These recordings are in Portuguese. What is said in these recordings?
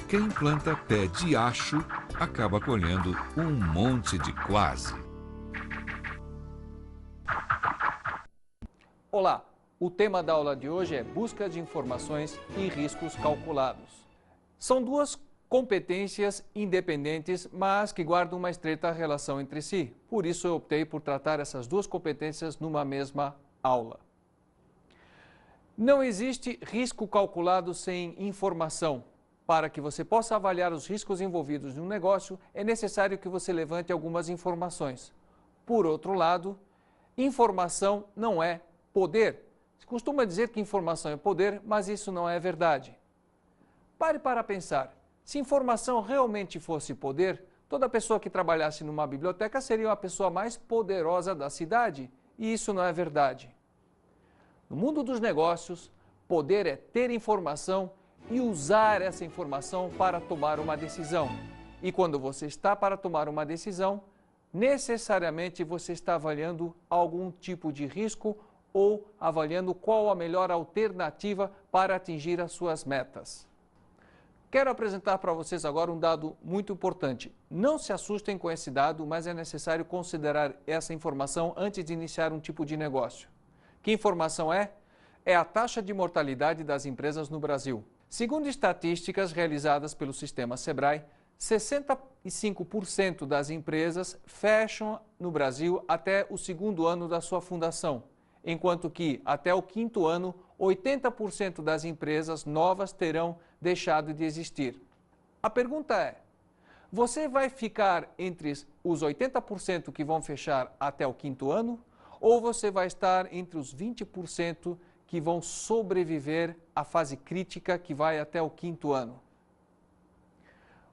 Quem planta pé de acho acaba colhendo um monte de quase. Olá, o tema da aula de hoje é busca de informações e riscos calculados. São duas competências independentes, mas que guardam uma estreita relação entre si. Por isso eu optei por tratar essas duas competências numa mesma aula. Não existe risco calculado sem informação. Para que você possa avaliar os riscos envolvidos num negócio, é necessário que você levante algumas informações. Por outro lado, informação não é poder. Se costuma dizer que informação é poder, mas isso não é verdade. Pare para pensar. Se informação realmente fosse poder, toda pessoa que trabalhasse numa biblioteca seria a pessoa mais poderosa da cidade. E isso não é verdade. No mundo dos negócios, poder é ter informação e usar essa informação para tomar uma decisão. E quando você está para tomar uma decisão, necessariamente você está avaliando algum tipo de risco ou avaliando qual a melhor alternativa para atingir as suas metas. Quero apresentar para vocês agora um dado muito importante. Não se assustem com esse dado, mas é necessário considerar essa informação antes de iniciar um tipo de negócio. Que informação é? É a taxa de mortalidade das empresas no Brasil. Segundo estatísticas realizadas pelo sistema Sebrae, 65% das empresas fecham no Brasil até o segundo ano da sua fundação, enquanto que, até o quinto ano, 80% das empresas novas terão deixado de existir. A pergunta é, você vai ficar entre os 80% que vão fechar até o quinto ano, ou você vai estar entre os 20% que vão sobreviver à fase crítica que vai até o quinto ano?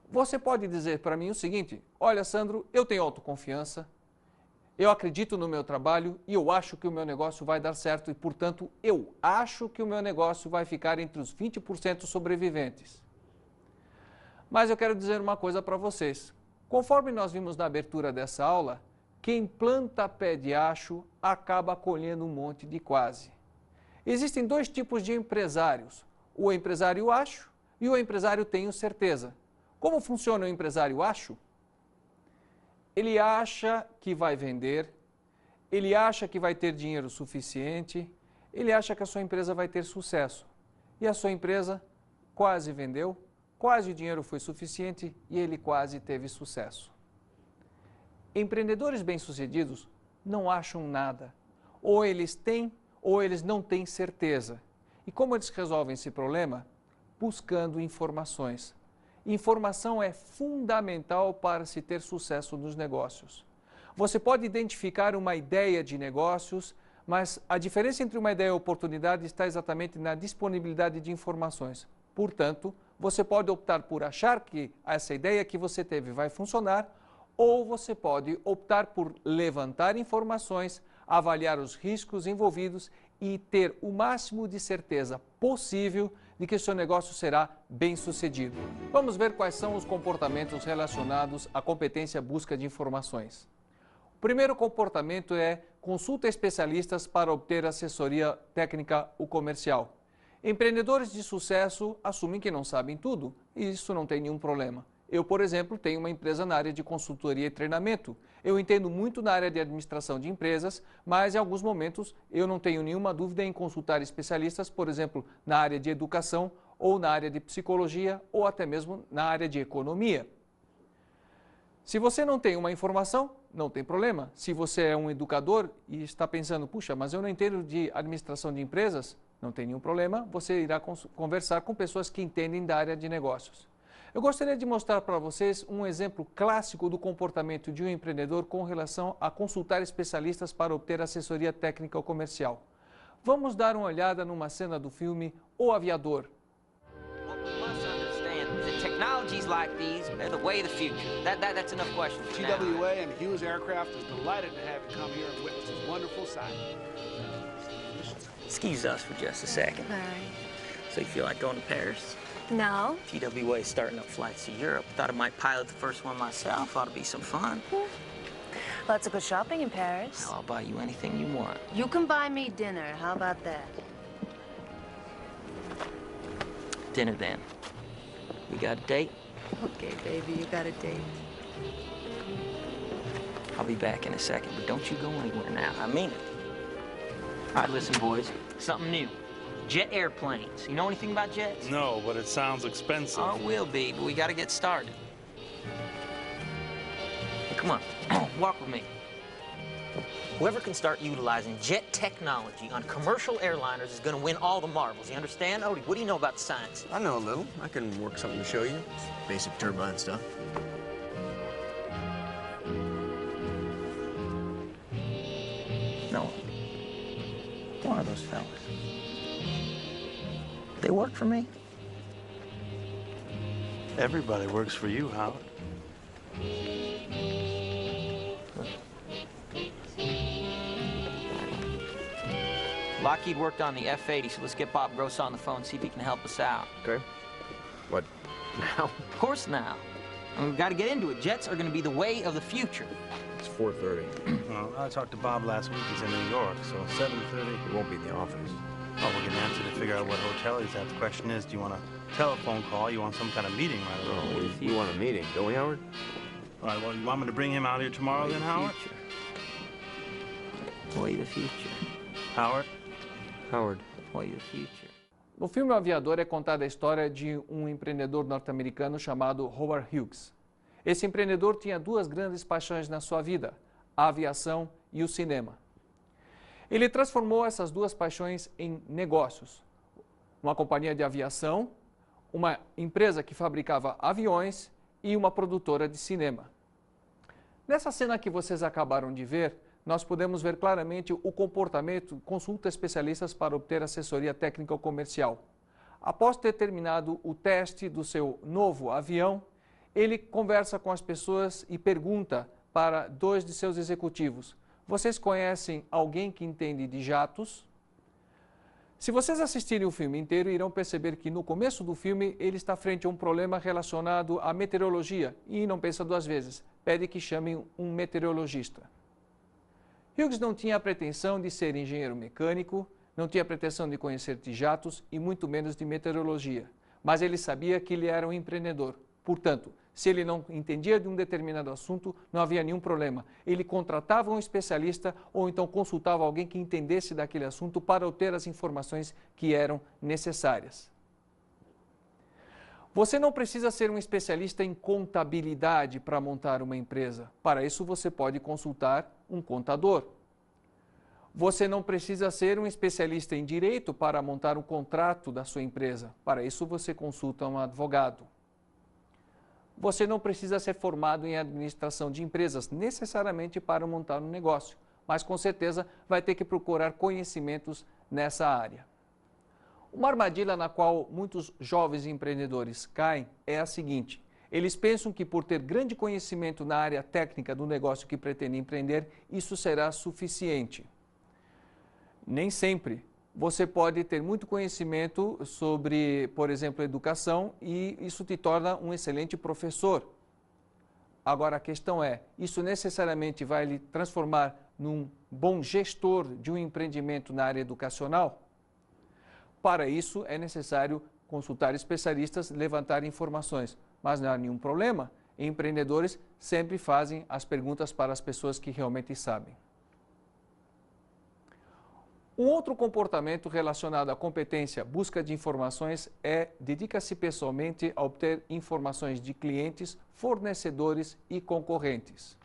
Você pode dizer para mim o seguinte: olha, Sandro, eu tenho autoconfiança, eu acredito no meu trabalho e eu acho que o meu negócio vai dar certo e, portanto, eu acho que o meu negócio vai ficar entre os 20% sobreviventes. Mas eu quero dizer uma coisa para vocês. Conforme nós vimos na abertura dessa aula, quem planta pé de acho acaba colhendo um monte de quase. Existem dois tipos de empresários, o empresário acho e o empresário tenho certeza. Como funciona o empresário acho? Ele acha que vai vender, ele acha que vai ter dinheiro suficiente, ele acha que a sua empresa vai ter sucesso. E a sua empresa quase vendeu, quase o dinheiro foi suficiente e ele quase teve sucesso. Empreendedores bem-sucedidos não acham nada. Ou eles têm ou eles não têm certeza. E como eles resolvem esse problema? Buscando informações. Informação é fundamental para se ter sucesso nos negócios. Você pode identificar uma ideia de negócios, mas a diferença entre uma ideia e oportunidade está exatamente na disponibilidade de informações. Portanto, você pode optar por achar que essa ideia que você teve vai funcionar, ou você pode optar por levantar informações, avaliar os riscos envolvidos e ter o máximo de certeza possível de que o seu negócio será bem-sucedido. Vamos ver quais são os comportamentos relacionados à competência busca de informações. O primeiro comportamento é consulta especialistas para obter assessoria técnica ou comercial. Empreendedores de sucesso assumem que não sabem tudo e isso não tem nenhum problema. Eu, por exemplo, tenho uma empresa na área de consultoria e treinamento. Eu entendo muito na área de administração de empresas, mas em alguns momentos eu não tenho nenhuma dúvida em consultar especialistas, por exemplo, na área de educação ou na área de psicologia ou até mesmo na área de economia. Se você não tem uma informação, não tem problema. Se você é um educador e está pensando, puxa, mas eu não entendo de administração de empresas, não tem nenhum problema, você irá conversar com pessoas que entendem da área de negócios. Eu gostaria de mostrar para vocês um exemplo clássico do comportamento de um empreendedor com relação a consultar especialistas para obter assessoria técnica ou comercial. Vamos dar uma olhada numa cena do filme O Aviador. Technologies like these are the way of the future. That's enough questions. TWA and Hughes Aircraft is delighted to have you come here and witness this wonderful sight. Excuse us for just a second. All right. So you feel like going to Paris? No. TWA is starting up flights to Europe. Thought I might pilot the first one myself. Ought to be some fun. Lots of good shopping in Paris. I'll buy you anything you want. You can buy me dinner. How about that? Dinner then. We got a date? Okay, baby, you got a date. I'll be back in a second, but don't you go anywhere now. I mean it. All right, listen, boys. Something new. Jet airplanes. You know anything about jets? No, but it sounds expensive. Oh, it will be, but we got to get started. Hey, come on. Walk with me. Whoever can start utilizing jet technology on commercial airliners is going to win all the marbles. You understand? Odie, what do you know about science? I know a little. I can work something to show you. Basic turbine stuff. No. One of those fellas. They work for me. Everybody works for you, Howard. Lockheed worked on the F-80, so let's get Bob Gross on the phone, see if he can help us out. Okay. What, now? Of course now. And we've got to get into it. Jets are going to be the way of the future. It's 4:30. Well, I talked to Bob last week. He's in New York, so 7:30. He won't be in the office. Oh, we're getting answer to figure out what hotel he's at. The question is, do you want a telephone call? You want some kind of meeting right away? Oh, we want a meeting, don't we, Howard? All right, well, you want me to bring him out here tomorrow then, Howard? Way of the future. Howard? Howard. Way of the future. No filme O Aviador é contada a história de um empreendedor norte-americano chamado Howard Hughes. Esse empreendedor tinha duas grandes paixões na sua vida, a aviação e o cinema. Ele transformou essas duas paixões em negócios. Uma companhia de aviação, uma empresa que fabricava aviões e uma produtora de cinema. Nessa cena que vocês acabaram de ver, nós podemos ver claramente o comportamento, consulta especialistas para obter assessoria técnica comercial. Após ter terminado o teste do seu novo avião, ele conversa com as pessoas e pergunta para dois de seus executivos: vocês conhecem alguém que entende de jatos? Se vocês assistirem o filme inteiro, irão perceber que no começo do filme ele está frente a um problema relacionado à meteorologia e não pensa duas vezes, pede que chamem um meteorologista. Hughes não tinha a pretensão de ser engenheiro mecânico, não tinha a pretensão de conhecer de jatos e muito menos de meteorologia, mas ele sabia que ele era um empreendedor. Portanto, se ele não entendia de um determinado assunto, não havia nenhum problema. Ele contratava um especialista ou então consultava alguém que entendesse daquele assunto para obter as informações que eram necessárias. Você não precisa ser um especialista em contabilidade para montar uma empresa. Para isso, você pode consultar um contador. Você não precisa ser um especialista em direito para montar um contrato da sua empresa. Para isso, você consulta um advogado. Você não precisa ser formado em administração de empresas necessariamente para montar um negócio, mas com certeza vai ter que procurar conhecimentos nessa área. Uma armadilha na qual muitos jovens empreendedores caem é a seguinte: eles pensam que por ter grande conhecimento na área técnica do negócio que pretendem empreender, isso será suficiente. Nem sempre. Você pode ter muito conhecimento sobre, por exemplo, educação e isso te torna um excelente professor. Agora a questão é, isso necessariamente vai lhe transformar num bom gestor de um empreendimento na área educacional? Para isso é necessário consultar especialistas, levantar informações, mas não há nenhum problema. Empreendedores sempre fazem as perguntas para as pessoas que realmente sabem. Um outro comportamento relacionado à competência, busca de informações, dedica-se pessoalmente a obter informações de clientes, fornecedores e concorrentes.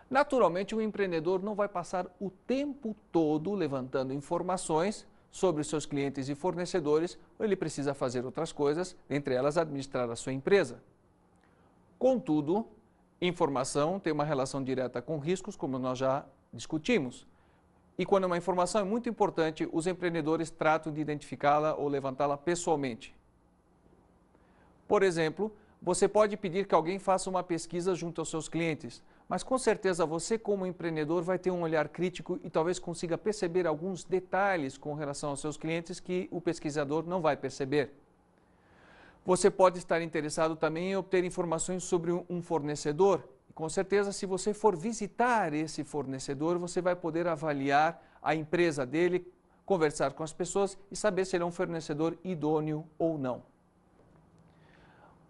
Naturalmente, o empreendedor não vai passar o tempo todo levantando informações sobre os seus clientes e fornecedores, ou ele precisa fazer outras coisas, entre elas administrar a sua empresa. Contudo, informação tem uma relação direta com riscos, como nós já discutimos. E quando uma informação é muito importante, os empreendedores tratam de identificá-la ou levantá-la pessoalmente. Por exemplo, você pode pedir que alguém faça uma pesquisa junto aos seus clientes, mas com certeza você, como empreendedor, vai ter um olhar crítico e talvez consiga perceber alguns detalhes com relação aos seus clientes que o pesquisador não vai perceber. Você pode estar interessado também em obter informações sobre um fornecedor. Com certeza, se você for visitar esse fornecedor, você vai poder avaliar a empresa dele, conversar com as pessoas e saber se ele é um fornecedor idôneo ou não.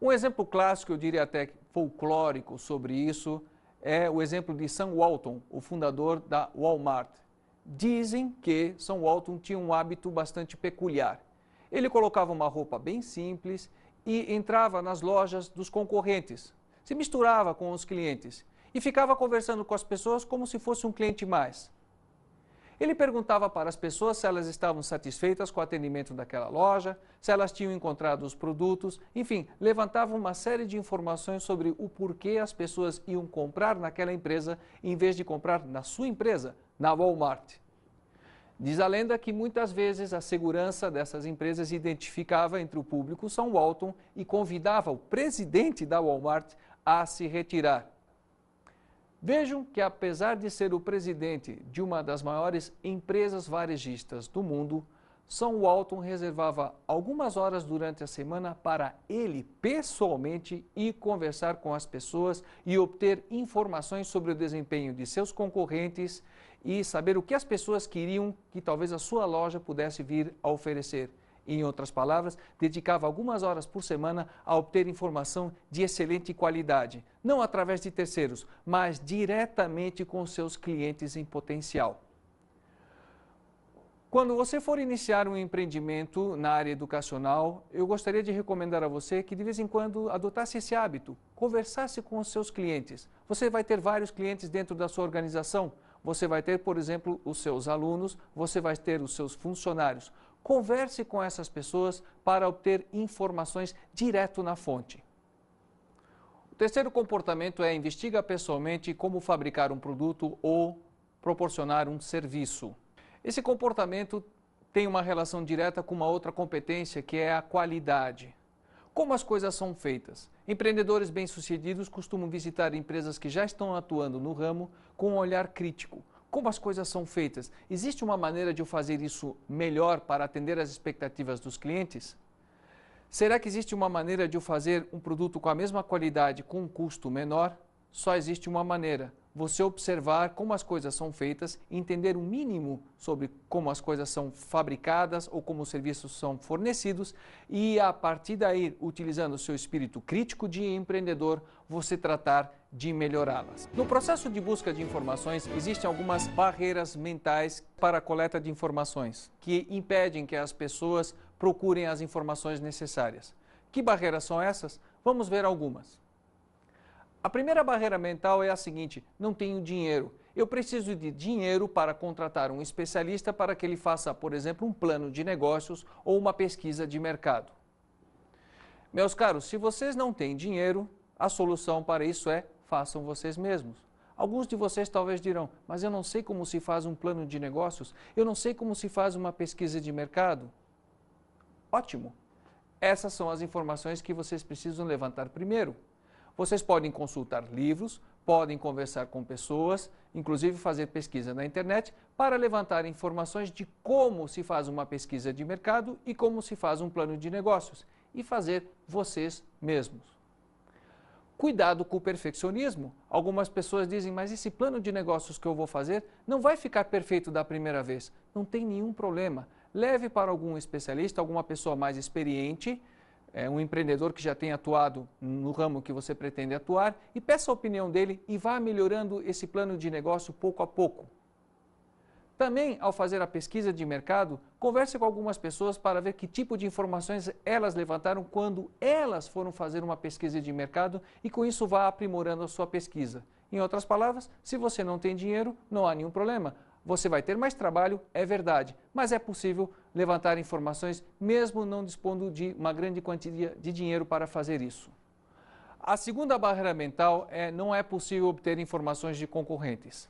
Um exemplo clássico, eu diria até folclórico sobre isso, é o exemplo de Sam Walton, o fundador da Walmart. Dizem que Sam Walton tinha um hábito bastante peculiar. Ele colocava uma roupa bem simples e entrava nas lojas dos concorrentes, se misturava com os clientes e ficava conversando com as pessoas como se fosse um cliente mais. Ele perguntava para as pessoas se elas estavam satisfeitas com o atendimento daquela loja, se elas tinham encontrado os produtos, enfim, levantava uma série de informações sobre o porquê as pessoas iam comprar naquela empresa em vez de comprar na sua empresa, na Walmart. Diz a lenda que muitas vezes a segurança dessas empresas identificava entre o público Sam Walton e convidava o presidente da Walmart a se retirar. Vejam que, apesar de ser o presidente de uma das maiores empresas varejistas do mundo, Sam Walton reservava algumas horas durante a semana para ele, pessoalmente, ir conversar com as pessoas e obter informações sobre o desempenho de seus concorrentes e saber o que as pessoas queriam que talvez a sua loja pudesse vir a oferecer. Em outras palavras, dedicava algumas horas por semana a obter informação de excelente qualidade, não através de terceiros, mas diretamente com seus clientes em potencial. Quando você for iniciar um empreendimento na área educacional, eu gostaria de recomendar a você que de vez em quando adotasse esse hábito, conversasse com os seus clientes. Você vai ter vários clientes dentro da sua organização, você vai ter, por exemplo, os seus alunos, você vai ter os seus funcionários. Converse com essas pessoas para obter informações direto na fonte. O terceiro comportamento é investiga pessoalmente como fabricar um produto ou proporcionar um serviço. Esse comportamento tem uma relação direta com uma outra competência que é a qualidade. Como as coisas são feitas? Empreendedores bem-sucedidos costumam visitar empresas que já estão atuando no ramo com um olhar crítico. Como as coisas são feitas? Existe uma maneira de eu fazer isso melhor para atender às expectativas dos clientes? Será que existe uma maneira de eu fazer um produto com a mesma qualidade com um custo menor? Só existe uma maneira: você observar como as coisas são feitas, entender o mínimo sobre como as coisas são fabricadas ou como os serviços são fornecidos e, a partir daí, utilizando o seu espírito crítico de empreendedor, você tratar de melhorá-las. No processo de busca de informações, existem algumas barreiras mentais para a coleta de informações que impedem que as pessoas procurem as informações necessárias. Que barreiras são essas? Vamos ver algumas. A primeira barreira mental é a seguinte: não tenho dinheiro. Eu preciso de dinheiro para contratar um especialista para que ele faça, por exemplo, um plano de negócios ou uma pesquisa de mercado. Meus caros, se vocês não têm dinheiro, a solução para isso é: façam vocês mesmos. Alguns de vocês talvez dirão: mas eu não sei como se faz um plano de negócios, eu não sei como se faz uma pesquisa de mercado. Ótimo! Essas são as informações que vocês precisam levantar primeiro. Vocês podem consultar livros, podem conversar com pessoas, inclusive fazer pesquisa na internet para levantar informações de como se faz uma pesquisa de mercado e como se faz um plano de negócios e fazer vocês mesmos. Cuidado com o perfeccionismo. Algumas pessoas dizem: mas esse plano de negócios que eu vou fazer não vai ficar perfeito da primeira vez. Não tem nenhum problema. Leve para algum especialista, alguma pessoa mais experiente, um empreendedor que já tem atuado no ramo que você pretende atuar, e peça a opinião dele e vá melhorando esse plano de negócio pouco a pouco. Também, ao fazer a pesquisa de mercado, converse com algumas pessoas para ver que tipo de informações elas levantaram quando elas foram fazer uma pesquisa de mercado e com isso vá aprimorando a sua pesquisa. Em outras palavras, se você não tem dinheiro, não há nenhum problema. Você vai ter mais trabalho, é verdade, mas é possível levantar informações mesmo não dispondo de uma grande quantia de dinheiro para fazer isso. A segunda barreira mental é: não é possível obter informações de concorrentes.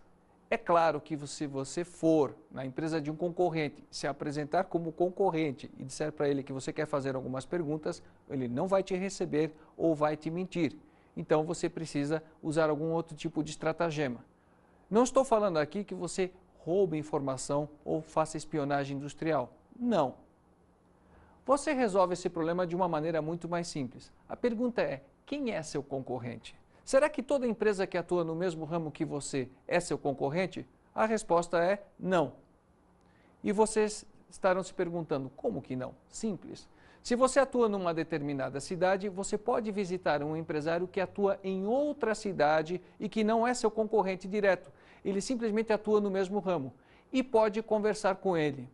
É claro que se você for na empresa de um concorrente, se apresentar como concorrente e disser para ele que você quer fazer algumas perguntas, ele não vai te receber ou vai te mentir. Então você precisa usar algum outro tipo de estratagema. Não estou falando aqui que você roube informação ou faça espionagem industrial. Não. Você resolve esse problema de uma maneira muito mais simples. A pergunta é: quem é seu concorrente? Será que toda empresa que atua no mesmo ramo que você é seu concorrente? A resposta é não. E vocês estarão se perguntando, como que não? Simples. Se você atua numa determinada cidade, você pode visitar um empresário que atua em outra cidade e que não é seu concorrente direto. Ele simplesmente atua no mesmo ramo e pode conversar com ele.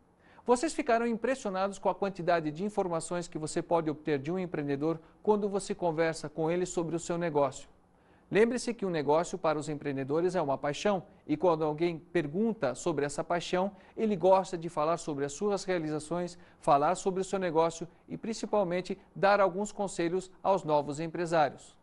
Vocês ficarão impressionados com a quantidade de informações que você pode obter de um empreendedor quando você conversa com ele sobre o seu negócio. Lembre-se que o negócio para os empreendedores é uma paixão e quando alguém pergunta sobre essa paixão, ele gosta de falar sobre as suas realizações, falar sobre o seu negócio e principalmente dar alguns conselhos aos novos empresários.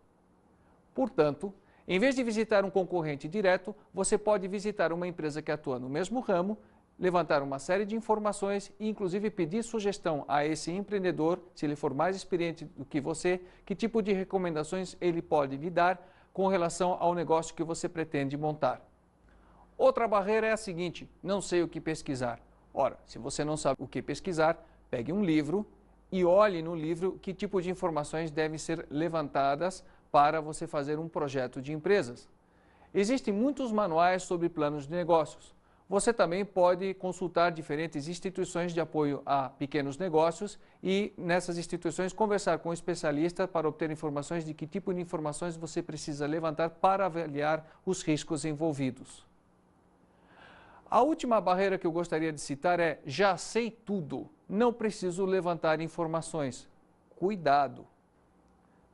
Portanto, em vez de visitar um concorrente direto, você pode visitar uma empresa que atua no mesmo ramo, levantar uma série de informações e inclusive pedir sugestão a esse empreendedor, se ele for mais experiente do que você, que tipo de recomendações ele pode lhe dar com relação ao negócio que você pretende montar. Outra barreira é a seguinte, não sei o que pesquisar. Ora, se você não sabe o que pesquisar, pegue um livro e olhe no livro que tipo de informações devem ser levantadas para você fazer um projeto de empresas. Existem muitos manuais sobre planos de negócios. Você também pode consultar diferentes instituições de apoio a pequenos negócios e, nessas instituições, conversar com um especialista para obter informações de que tipo de informações você precisa levantar para avaliar os riscos envolvidos. A última barreira que eu gostaria de citar é: já sei tudo, não preciso levantar informações. Cuidado!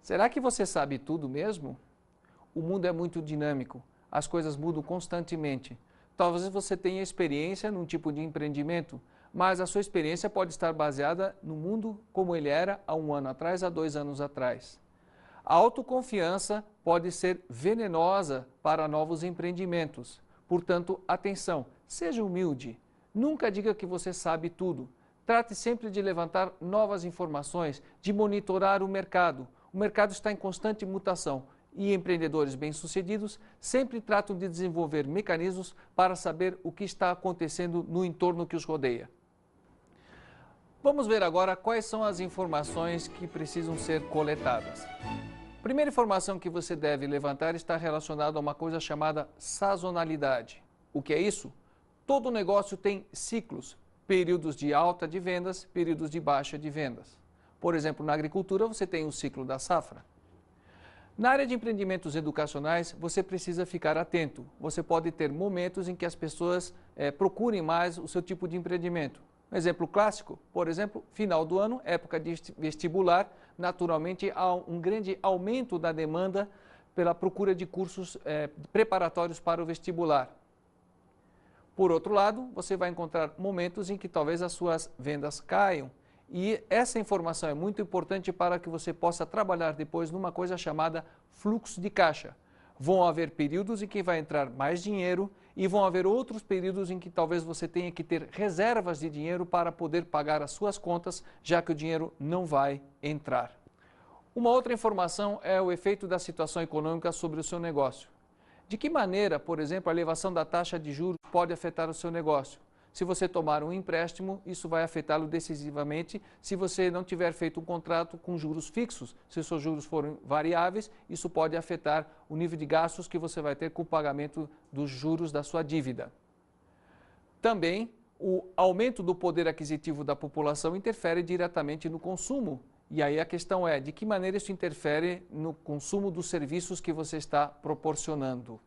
Será que você sabe tudo mesmo? O mundo é muito dinâmico, as coisas mudam constantemente. Talvez você tenha experiência num tipo de empreendimento, mas a sua experiência pode estar baseada no mundo como ele era há 1 ano atrás, há 2 anos atrás. A autoconfiança pode ser venenosa para novos empreendimentos. Portanto, atenção, seja humilde. Nunca diga que você sabe tudo. Trate sempre de levantar novas informações, de monitorar o mercado. O mercado está em constante mutação. E empreendedores bem-sucedidos sempre tratam de desenvolver mecanismos para saber o que está acontecendo no entorno que os rodeia. Vamos ver agora quais são as informações que precisam ser coletadas. A primeira informação que você deve levantar está relacionada a uma coisa chamada sazonalidade. O que é isso? Todo negócio tem ciclos, períodos de alta de vendas, períodos de baixa de vendas. Por exemplo, na agricultura você tem o ciclo da safra. Na área de empreendimentos educacionais, você precisa ficar atento. Você pode ter momentos em que as pessoas procurem mais o seu tipo de empreendimento. Um exemplo clássico, por exemplo, final do ano, época de vestibular, naturalmente há um grande aumento da demanda pela procura de cursos preparatórios para o vestibular. Por outro lado, você vai encontrar momentos em que talvez as suas vendas caiam. E essa informação é muito importante para que você possa trabalhar depois numa coisa chamada fluxo de caixa. Vão haver períodos em que vai entrar mais dinheiro e vão haver outros períodos em que talvez você tenha que ter reservas de dinheiro para poder pagar as suas contas, já que o dinheiro não vai entrar. Uma outra informação é o efeito da situação econômica sobre o seu negócio. De que maneira, por exemplo, a elevação da taxa de juros pode afetar o seu negócio? Se você tomar um empréstimo, isso vai afetá-lo decisivamente. Se você não tiver feito um contrato com juros fixos, se os seus juros forem variáveis, isso pode afetar o nível de gastos que você vai ter com o pagamento dos juros da sua dívida. Também, o aumento do poder aquisitivo da população interfere diretamente no consumo. E aí a questão é, de que maneira isso interfere no consumo dos serviços que você está proporcionando?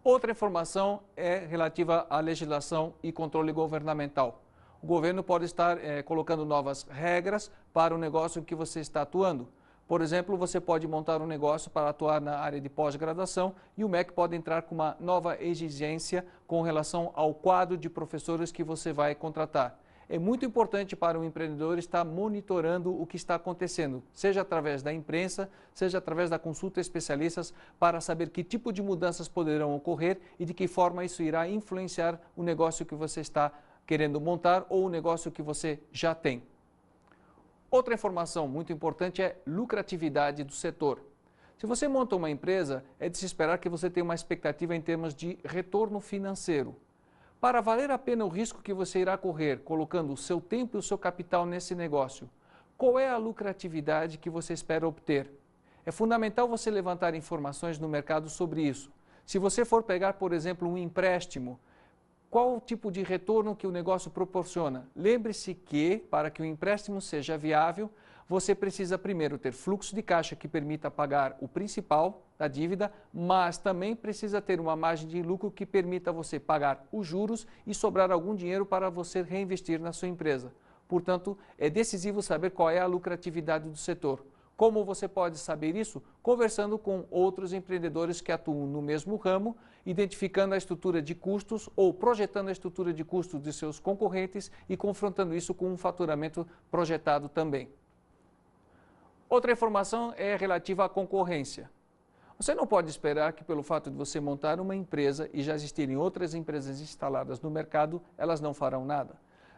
Outra informação é relativa à legislação e controle governamental. O governo pode estar colocando novas regras para o negócio em que você está atuando. Por exemplo, você pode montar um negócio para atuar na área de pós-graduação e o MEC pode entrar com uma nova exigência com relação ao quadro de professores que você vai contratar. É muito importante para o empreendedor estar monitorando o que está acontecendo, seja através da imprensa, seja através da consulta a especialistas, para saber que tipo de mudanças poderão ocorrer e de que forma isso irá influenciar o negócio que você está querendo montar ou o negócio que você já tem. Outra informação muito importante é lucratividade do setor. Se você monta uma empresa, é de se esperar que você tenha uma expectativa em termos de retorno financeiro. Para valer a pena o risco que você irá correr, colocando o seu tempo e o seu capital nesse negócio, qual é a lucratividade que você espera obter? É fundamental você levantar informações no mercado sobre isso. Se você for pegar, por exemplo, um empréstimo, qual o tipo de retorno que o negócio proporciona? Lembre-se que, para que o empréstimo seja viável, você precisa primeiro ter fluxo de caixa que permita pagar o principal da dívida, mas também precisa ter uma margem de lucro que permita você pagar os juros e sobrar algum dinheiro para você reinvestir na sua empresa. Portanto, é decisivo saber qual é a lucratividade do setor. Como você pode saber isso? Conversando com outros empreendedores que atuam no mesmo ramo, identificando a estrutura de custos ou projetando a estrutura de custos de seus concorrentes e confrontando isso com um faturamento projetado também. Outra informação é relativa à concorrência. Você não pode esperar que pelo fato de você montar uma empresa e já existirem outras empresas instaladas no mercado, elas não farão nada.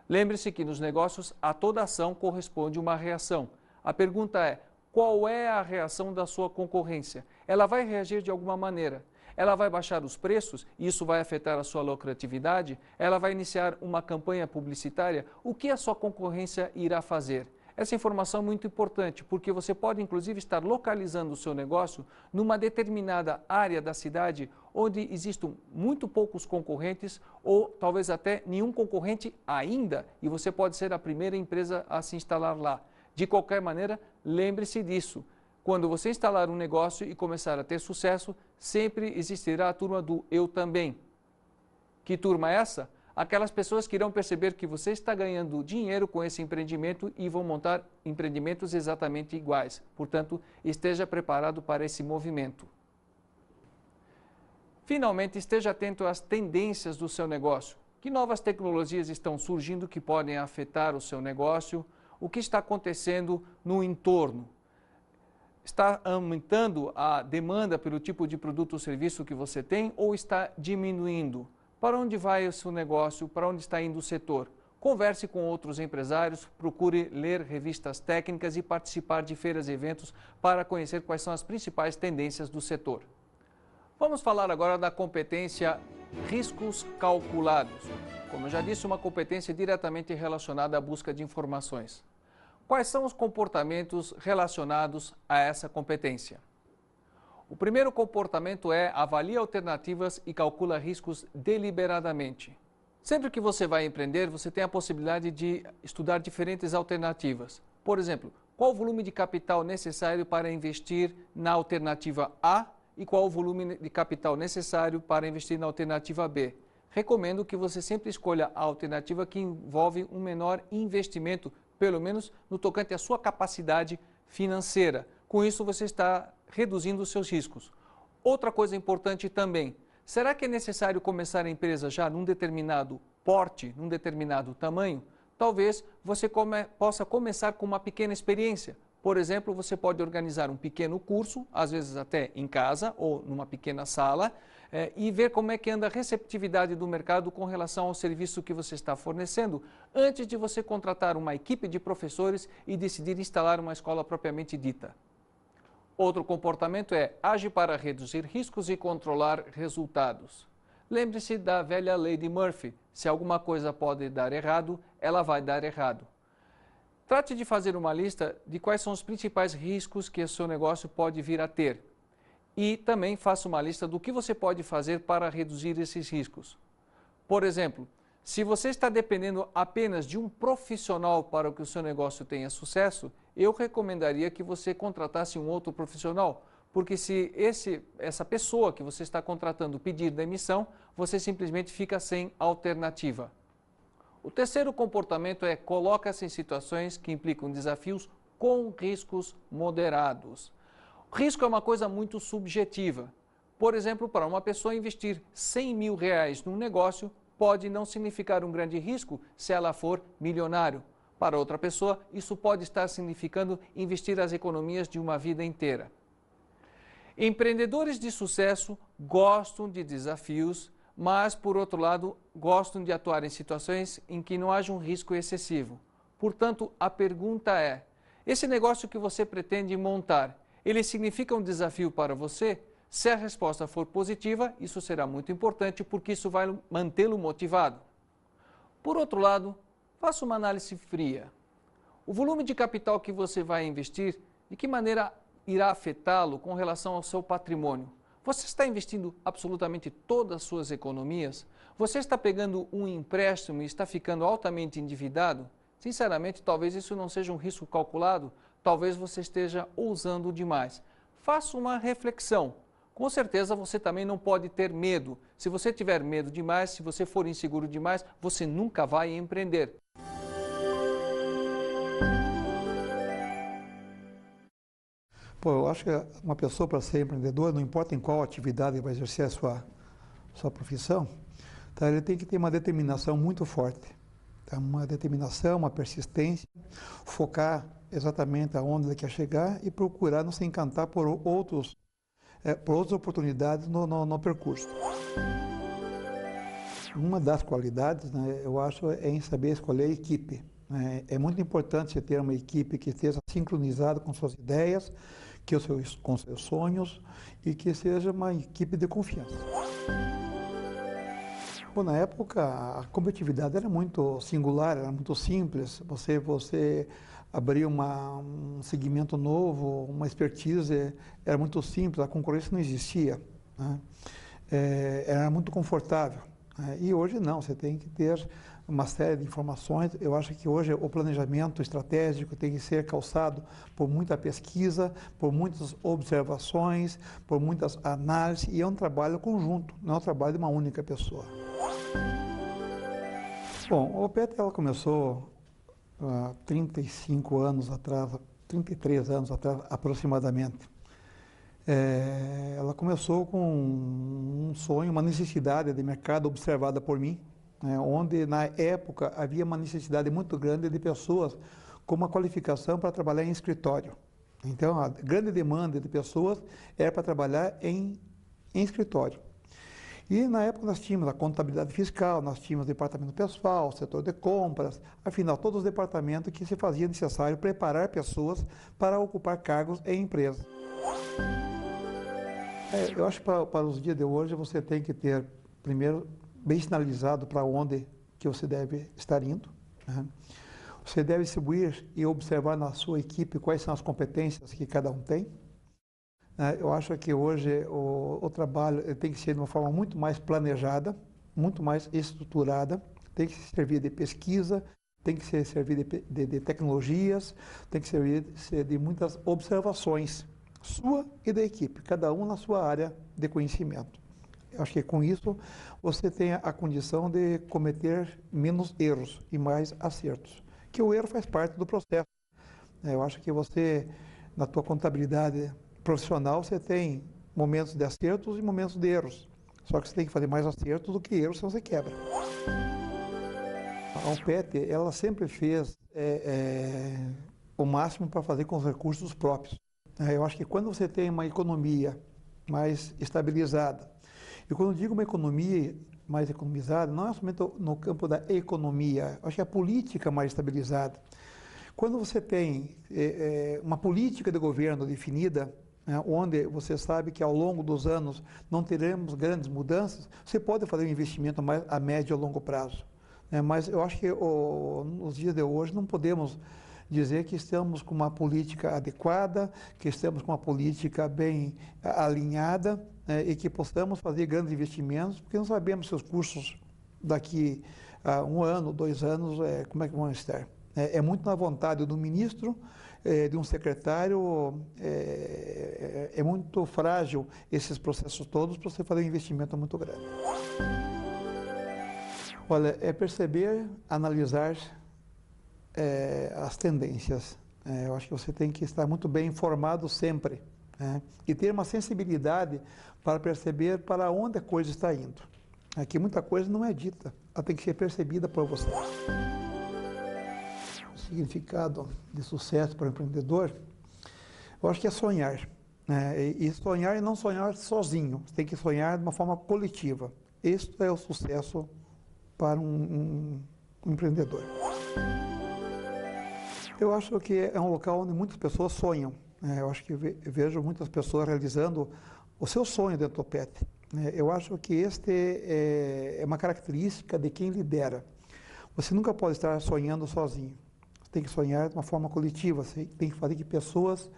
Lembre-se que nos negócios a toda ação corresponde uma reação. A pergunta é, qual é a reação da sua concorrência? Ela vai reagir de alguma maneira. Ela vai baixar os preços e isso vai afetar a sua lucratividade? Ela vai iniciar uma campanha publicitária? O que a sua concorrência irá fazer? Essa informação é muito importante, porque você pode inclusive estar localizando o seu negócio numa determinada área da cidade onde existem muito poucos concorrentes ou talvez até nenhum concorrente ainda, e você pode ser a primeira empresa a se instalar lá. De qualquer maneira, lembre-se disso. Quando você instalar um negócio e começar a ter sucesso, sempre existirá a turma do eu também. Que turma é essa? Aquelas pessoas que irão perceber que você está ganhando dinheiro com esse empreendimento e vão montar empreendimentos exatamente iguais. Portanto, esteja preparado para esse movimento. Finalmente, esteja atento às tendências do seu negócio. Que novas tecnologias estão surgindo que podem afetar o seu negócio? O que está acontecendo no entorno? Está aumentando a demanda pelo tipo de produto ou serviço que você tem ou está diminuindo? Para onde vai o seu negócio? Para onde está indo o setor? Converse com outros empresários, procure ler revistas técnicas e participar de feiras e eventos para conhecer quais são as principais tendências do setor. Vamos falar agora da competência riscos calculados. Como eu já disse, uma competência diretamente relacionada à busca de informações. Quais são os comportamentos relacionados a essa competência? O primeiro comportamento é avalie alternativas e calcula riscos deliberadamente. Sempre que você vai empreender, você tem a possibilidade de estudar diferentes alternativas. Por exemplo, qual o volume de capital necessário para investir na alternativa A e qual o volume de capital necessário para investir na alternativa B. Recomendo que você sempre escolha a alternativa que envolve um menor investimento, pelo menos no tocante à sua capacidade financeira. Com isso, você está reduzindo os seus riscos. Outra coisa importante também, será que é necessário começar a empresa já num determinado porte, num determinado tamanho? Talvez você possa começar com uma pequena experiência. Por exemplo, você pode organizar um pequeno curso, às vezes até em casa ou numa pequena sala, e ver como é que anda a receptividade do mercado com relação ao serviço que você está fornecendo, antes de você contratar uma equipe de professores e decidir instalar uma escola propriamente dita. Outro comportamento é age para reduzir riscos e controlar resultados. Lembre-se da velha lei de Murphy, se alguma coisa pode dar errado, ela vai dar errado. Trate de fazer uma lista de quais são os principais riscos que o seu negócio pode vir a ter. E também faça uma lista do que você pode fazer para reduzir esses riscos. Por exemplo, se você está dependendo apenas de um profissional para que o seu negócio tenha sucesso, eu recomendaria que você contratasse um outro profissional, porque se essa pessoa que você está contratando pedir demissão, você simplesmente fica sem alternativa. O terceiro comportamento é coloca-se em situações que implicam desafios com riscos moderados. O risco é uma coisa muito subjetiva. Por exemplo, para uma pessoa investir R$100 mil num negócio pode não significar um grande risco se ela for milionário. Para outra pessoa, isso pode estar significando investir as economias de uma vida inteira. Empreendedores de sucesso gostam de desafios, mas, por outro lado, gostam de atuar em situações em que não haja um risco excessivo. Portanto, a pergunta é, esse negócio que você pretende montar, ele significa um desafio para você? Se a resposta for positiva, isso será muito importante porque isso vai mantê-lo motivado. Por outro lado, faça uma análise fria. O volume de capital que você vai investir, de que maneira irá afetá-lo com relação ao seu patrimônio. Você está investindo absolutamente todas as suas economias? Você está pegando um empréstimo e está ficando altamente endividado? Sinceramente, talvez isso não seja um risco calculado, talvez você esteja ousando demais. Faça uma reflexão. Com certeza você também não pode ter medo. Se você tiver medo demais, se você for inseguro demais, você nunca vai empreender. Pô, eu acho que uma pessoa, para ser empreendedor, não importa em qual atividade ele vai exercer a sua profissão, tá? Ele tem que ter uma determinação muito forte. Tá? Uma determinação, uma persistência, focar exatamente aonde ele quer chegar e procurar não se encantar por outras oportunidades no percurso. Uma das qualidades, né, eu acho, é em saber escolher a equipe. É muito importante você ter uma equipe que esteja sincronizada com suas ideias, com seus sonhos e que seja uma equipe de confiança. Bom, na época, a competitividade era muito singular, era muito simples. Você abrir um segmento novo, uma expertise, era muito simples, a concorrência não existia, né? Era muito confortável. E hoje não, você tem que ter uma série de informações. Eu acho que hoje o planejamento estratégico tem que ser calçado por muita pesquisa, por muitas observações, por muitas análises, e é um trabalho conjunto, não é um trabalho de uma única pessoa. Bom, a Opet ela começou há 35 anos atrás, 33 anos atrás aproximadamente. Ela começou com um sonho, uma necessidade de mercado observada por mim, onde na época havia uma necessidade muito grande de pessoas com uma qualificação para trabalhar em escritório. Então, a grande demanda de pessoas era para trabalhar em escritório. E na época nós tínhamos a contabilidade fiscal, nós tínhamos o departamento pessoal, o setor de compras, afinal, todos os departamentos que se fazia necessário preparar pessoas para ocupar cargos em empresas. Eu acho que para os dias de hoje você tem que ter, primeiro, bem sinalizado para onde que você deve estar indo, né? Você deve distribuir e observar na sua equipe quais são as competências que cada um tem. Eu acho que hoje o trabalho tem que ser de uma forma muito mais planejada, muito mais estruturada, tem que servir de pesquisa, tem que servir de tecnologias, tem que servir de muitas observações, sua e da equipe, cada um na sua área de conhecimento. Eu acho que com isso você tem a condição de cometer menos erros e mais acertos, que o erro faz parte do processo. Eu acho que você, na tua contabilidade profissional, você tem momentos de acertos e momentos de erros. Só que você tem que fazer mais acertos do que erros, senão você quebra. A Opet, ela sempre fez o máximo para fazer com os recursos próprios. Eu acho que quando você tem uma economia mais estabilizada, e quando eu digo uma economia mais economizada, não é somente no campo da economia, eu acho que a política mais estabilizada. Quando você tem uma política de governo definida, onde você sabe que ao longo dos anos não teremos grandes mudanças, você pode fazer um investimento mais a médio e a longo prazo. Mas eu acho que nos dias de hoje não podemos dizer que estamos com uma política adequada, que estamos com uma política bem alinhada, e que possamos fazer grandes investimentos, porque não sabemos se os cursos daqui a 1 ano, 2 anos, como é que vão estar. É muito na vontade do ministro, de um secretário, é muito frágil esses processos todos para você fazer um investimento muito grande. Olha, é perceber, analisar as tendências. Eu acho que você tem que estar muito bem informado sempre, e ter uma sensibilidade para perceber para onde a coisa está indo. Aqui muita coisa não é dita, ela tem que ser percebida por você. O significado de sucesso para o empreendedor, eu acho que é sonhar. E sonhar e não sonhar sozinho, você tem que sonhar de uma forma coletiva. Isso é o sucesso para um empreendedor. Eu acho que é um local onde muitas pessoas sonham. Eu acho que vejo muitas pessoas realizando o seu sonho dentro do Opet. Eu acho que este é uma característica de quem lidera. Você nunca pode estar sonhando sozinho. Você tem que sonhar de uma forma coletiva. Você tem que fazer que pessoas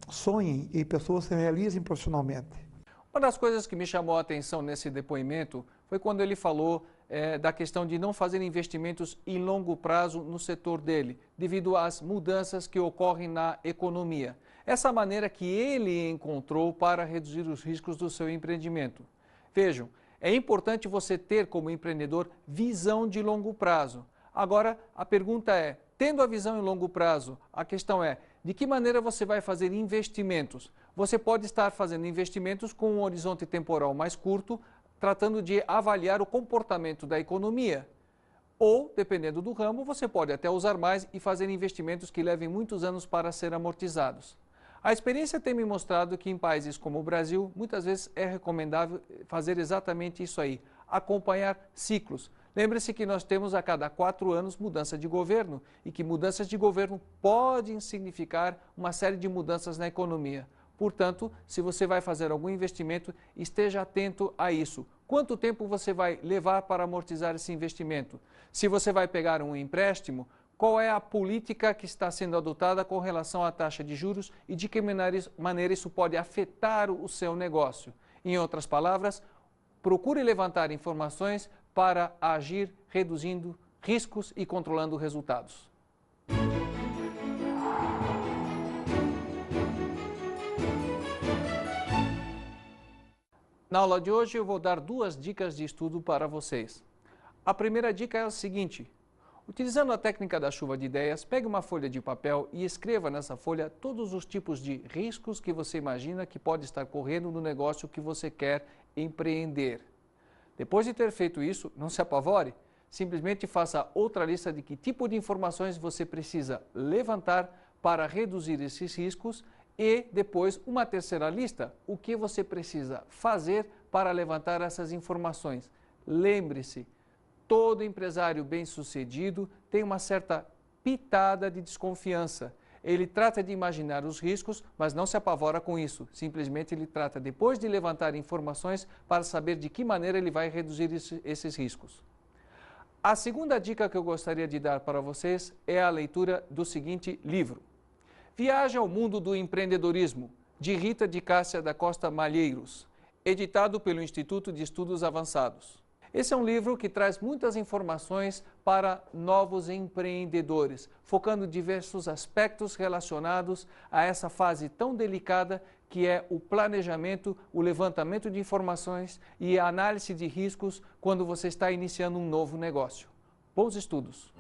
sonhem e pessoas se realizem profissionalmente. Uma das coisas que me chamou a atenção nesse depoimento foi quando ele falou da questão de não fazer investimentos em longo prazo no setor dele, devido às mudanças que ocorrem na economia. Essa maneira que ele encontrou para reduzir os riscos do seu empreendimento. Vejam, é importante você ter como empreendedor visão de longo prazo. Agora, a pergunta é, tendo a visão em longo prazo, a questão é, de que maneira você vai fazer investimentos? Você pode estar fazendo investimentos com um horizonte temporal mais curto, tratando de avaliar o comportamento da economia. Ou, dependendo do ramo, você pode até usar mais e fazer investimentos que levem muitos anos para ser amortizados. A experiência tem me mostrado que em países como o Brasil, muitas vezes é recomendável fazer exatamente isso aí, acompanhar ciclos. Lembre-se que nós temos a cada 4 anos mudança de governo e que mudanças de governo podem significar uma série de mudanças na economia. Portanto, se você vai fazer algum investimento, esteja atento a isso. Quanto tempo você vai levar para amortizar esse investimento? Se você vai pegar um empréstimo, qual é a política que está sendo adotada com relação à taxa de juros e de que maneira isso pode afetar o seu negócio? Em outras palavras, procure levantar informações para agir reduzindo riscos e controlando resultados. Na aula de hoje eu vou dar 2 dicas de estudo para vocês. A primeira dica é a seguinte: utilizando a técnica da chuva de ideias, pegue uma folha de papel e escreva nessa folha todos os tipos de riscos que você imagina que pode estar correndo no negócio que você quer empreender. Depois de ter feito isso, não se apavore, simplesmente faça outra lista de que tipo de informações você precisa levantar para reduzir esses riscos e depois uma terceira lista, o que você precisa fazer para levantar essas informações. Lembre-se, todo empresário bem-sucedido tem uma certa pitada de desconfiança. Ele trata de imaginar os riscos, mas não se apavora com isso. Simplesmente ele trata depois de levantar informações para saber de que maneira ele vai reduzir esses riscos. A segunda dica que eu gostaria de dar para vocês é a leitura do seguinte livro. Viagem ao Mundo do Empreendedorismo, de Rita de Cássia da Costa Malheiros, editado pelo Instituto de Estudos Avançados. Esse é um livro que traz muitas informações para novos empreendedores, focando diversos aspectos relacionados a essa fase tão delicada que é o planejamento, o levantamento de informações e a análise de riscos quando você está iniciando um novo negócio. Bons estudos!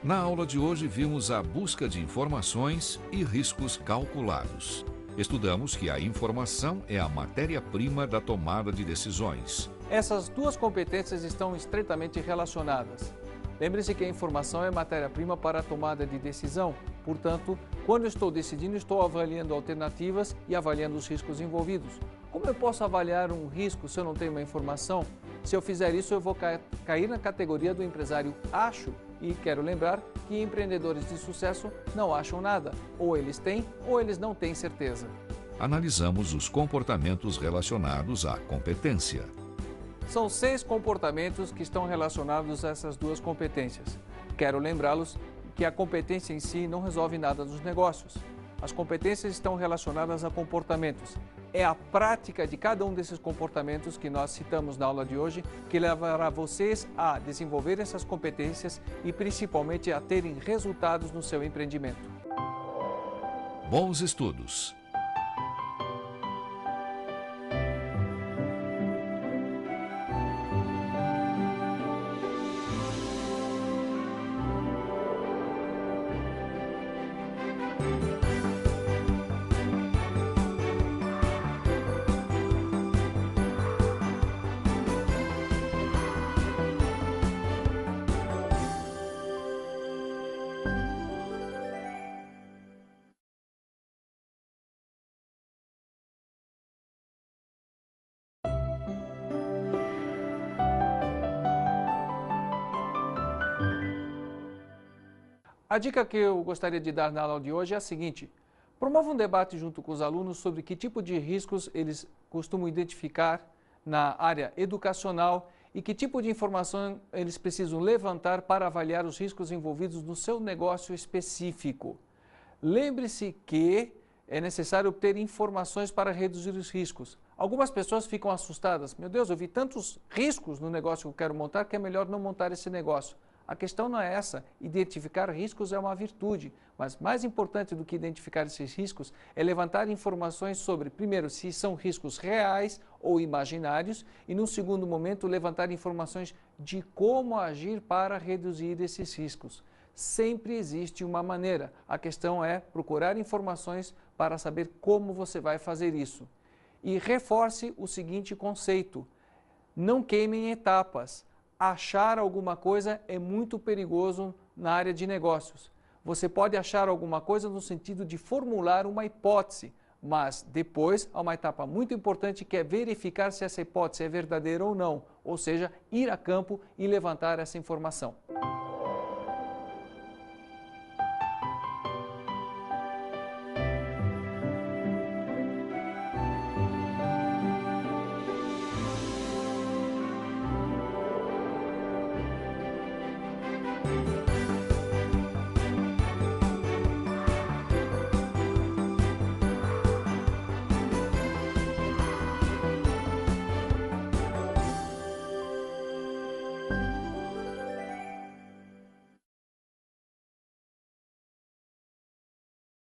Na aula de hoje vimos a busca de informações e riscos calculados. Estudamos que a informação é a matéria-prima da tomada de decisões. Essas 2 competências estão estreitamente relacionadas. Lembre-se que a informação é matéria-prima para a tomada de decisão. Portanto, quando estou decidindo, estou avaliando alternativas e avaliando os riscos envolvidos. Como eu posso avaliar um risco se eu não tenho uma informação? Se eu fizer isso, eu vou cair na categoria do empresário acho. E quero lembrar que empreendedores de sucesso não acham nada. Ou eles têm ou eles não têm certeza. Analisamos os comportamentos relacionados à competência. São 6 comportamentos que estão relacionados a essas 2 competências. Quero lembrá-los que a competência em si não resolve nada nos negócios. As competências estão relacionadas a comportamentos. É a prática de cada um desses comportamentos que nós citamos na aula de hoje que levará vocês a desenvolver essas competências e principalmente a terem resultados no seu empreendimento. Bons estudos! A dica que eu gostaria de dar na aula de hoje é a seguinte: promova um debate junto com os alunos sobre que tipo de riscos eles costumam identificar na área educacional e que tipo de informação eles precisam levantar para avaliar os riscos envolvidos no seu negócio específico. Lembre-se que é necessário obter informações para reduzir os riscos. Algumas pessoas ficam assustadas. Meu Deus, eu vi tantos riscos no negócio que eu quero montar que é melhor não montar esse negócio. A questão não é essa. Identificar riscos é uma virtude, mas mais importante do que identificar esses riscos é levantar informações sobre, primeiro, se são riscos reais ou imaginários e, num segundo momento, levantar informações de como agir para reduzir esses riscos. Sempre existe uma maneira. A questão é procurar informações para saber como você vai fazer isso. E reforce o seguinte conceito: não queimem etapas. Achar alguma coisa é muito perigoso na área de negócios. Você pode achar alguma coisa no sentido de formular uma hipótese, mas depois há uma etapa muito importante que é verificar se essa hipótese é verdadeira ou não, ou seja, ir a campo e levantar essa informação.